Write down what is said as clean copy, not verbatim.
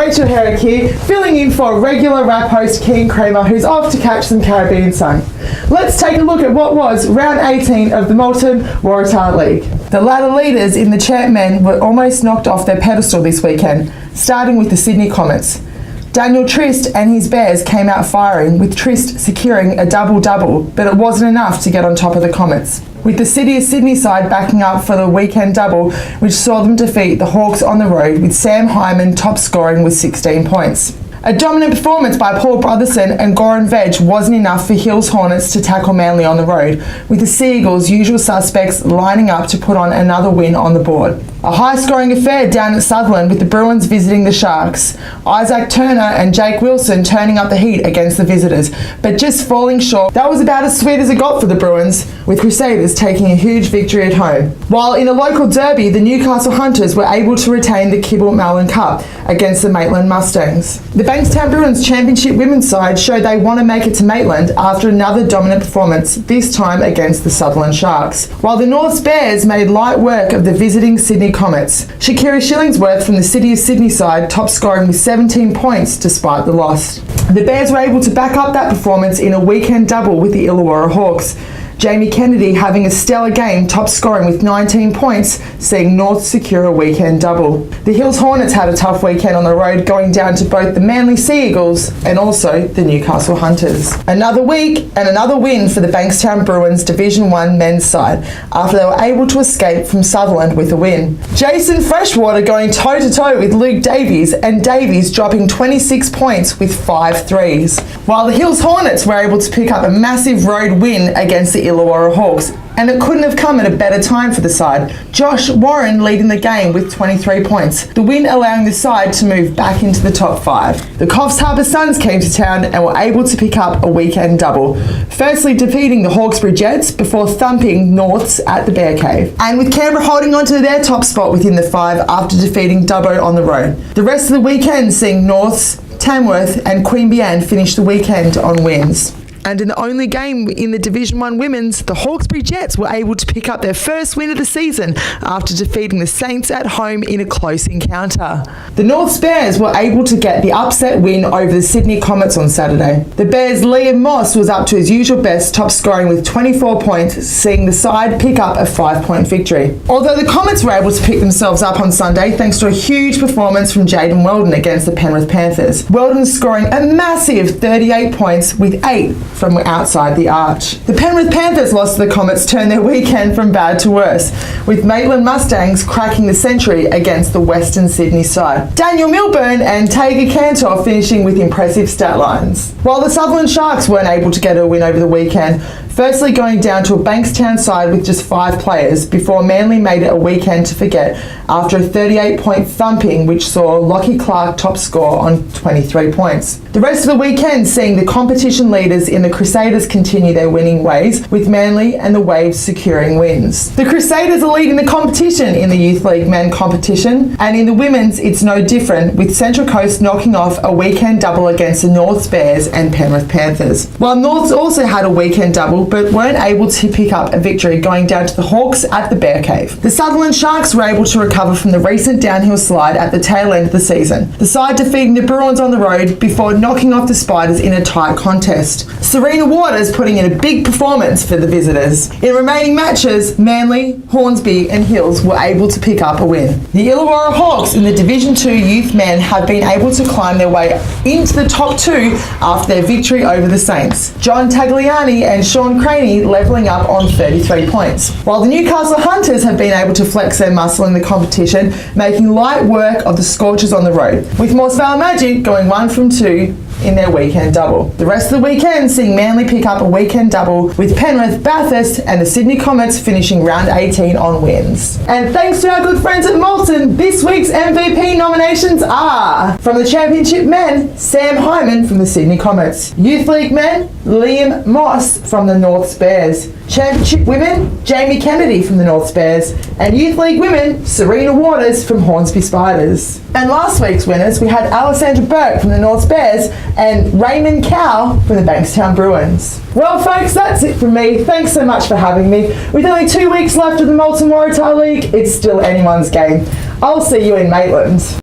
Rachel Herrick here, filling in for regular rap host Keyan who's off to catch some Caribbean sun. Let's take a look at what was round 18 of the Molten Waratah League. The ladder leaders in the champ men were almost knocked off their pedestal this weekend, starting with the Sydney Comets. Daniel Trist and his Bears came out firing, with Trist securing a double-double, but it wasn't enough to get on top of the Comets, with the City of Sydney side backing up for the weekend double, which saw them defeat the Hawks on the road, with Sam Hyman top scoring with 16 points. A dominant performance by Paul Brotherson and Goran Veg wasn't enough for Hills Hornets to tackle Manly on the road, with the Sea Eagles' usual suspects lining up to put on another win on the board. A high-scoring affair down at Sutherland, with the Bruins visiting the Sharks. Isaac Turner and Jake Wilson turning up the heat against the visitors, but just falling short. That was about as sweet as it got for the Bruins, with Crusaders taking a huge victory at home. While in a local derby, the Newcastle Hunters were able to retain the Kibble Malin Cup against the Maitland Mustangs. The Bankstown Bruins Championship women's side showed they want to make it to Maitland after another dominant performance, this time against the Sutherland Sharks. While the North Bears made light work of the visiting Sydney Comets. Shakira Shillingsworth from the City of Sydney side top scoring with 17 points despite the loss. The Bears were able to back up that performance in a weekend double with the Illawarra Hawks. Jamie Kennedy having a stellar game, top scoring with 19 points, seeing North secure a weekend double. The Hills Hornets had a tough weekend on the road, going down to both the Manly Sea Eagles and also the Newcastle Hunters. Another week and another win for the Bankstown Bruins Division 1 men's side, after they were able to escape from Sutherland with a win. Jason Freshwater going toe-to-toe with Luke Davies, and Davies dropping 26 points with 5 threes. While the Hills Hornets were able to pick up a massive road win against the Illawarra Hawks, and it couldn't have come at a better time for the side. Josh Warren leading the game with 23 points, the win allowing the side to move back into the top 5. The Coffs Harbour Suns came to town and were able to pick up a weekend double, firstly defeating the Hawkesbury Jets before thumping Norths at the Bear Cave, and with Canberra holding on to their top spot within the 5 after defeating Dubbo on the road. The rest of the weekend seeing Norths, Tamworth and Queanbeyan finish the weekend on wins. And in the only game in the Division 1 Women's, the Hawkesbury Jets were able to pick up their first win of the season after defeating the Saints at home in a close encounter. The North Bears were able to get the upset win over the Sydney Comets on Saturday. The Bears' Liam Moss was up to his usual best, top scoring with 24 points, seeing the side pick up a 5-point victory. Although the Comets were able to pick themselves up on Sunday thanks to a huge performance from Jaden Weldon against the Penrith Panthers. Weldon scoring a massive 38 points with 8 from outside the arch. The Penrith Panthers loss to the Comets turned their weekend from bad to worse, with Maitland Mustangs cracking the century against the Western Sydney side. Daniel Milburn and Tager Cantor finishing with impressive stat lines. While the Sutherland Sharks weren't able to get a win over the weekend, firstly going down to a Bankstown side with just 5 players before Manly made it a weekend to forget after a 38-point thumping which saw Lockie Clark top score on 23 points. The rest of the weekend seeing the competition leaders in the Crusaders continue their winning ways, with Manly and the Waves securing wins. The Crusaders are leading the competition in the Youth League men competition, and in the women's it's no different, with Central Coast knocking off a weekend double against the Norths Bears and Penrith Panthers. While Norths also had a weekend double but weren't able to pick up a victory, going down to the Hawks at the Bear Cave. The Sutherland Sharks were able to recover from the recent downhill slide at the tail end of the season, the side defeating the Bruins on the road before knocking off the Spiders in a tight contest. Serena Waters putting in a big performance for the visitors. In remaining matches, Manly, Hornsby and Hills were able to pick up a win. The Illawarra Hawks in the Division 2 youth men have been able to climb their way into the top 2 after their victory over the Saints. John Tagliani and Sean Craney levelling up on 33 points. While the Newcastle Hunters have been able to flex their muscle in the competition, making light work of the Scorchers on the road, with Morsvale Magic going 1 from 2 in their weekend double. The rest of the weekend seeing Manly pick up a weekend double, with Penrith, Bathurst and the Sydney Comets finishing round 18 on wins. And thanks to our good friends at Molten, this week's MVP nominations are: from the Championship men, Sam Hyman from the Sydney Comets; Youth League men, Liam Moss from the Norths Bears; Championship women, Jamie Kennedy from the Norths Bears; and Youth League women, Serena Waters from Hornsby Spiders. And last week's winners, we had Alessandra Burke from the Norths Bears and Raymond Cow from the Bankstown Bruins. Well folks, that's it from me. Thanks so much for having me. With only 2 weeks left of the Molten Waratah League, it's still anyone's game. I'll see you in Maitland.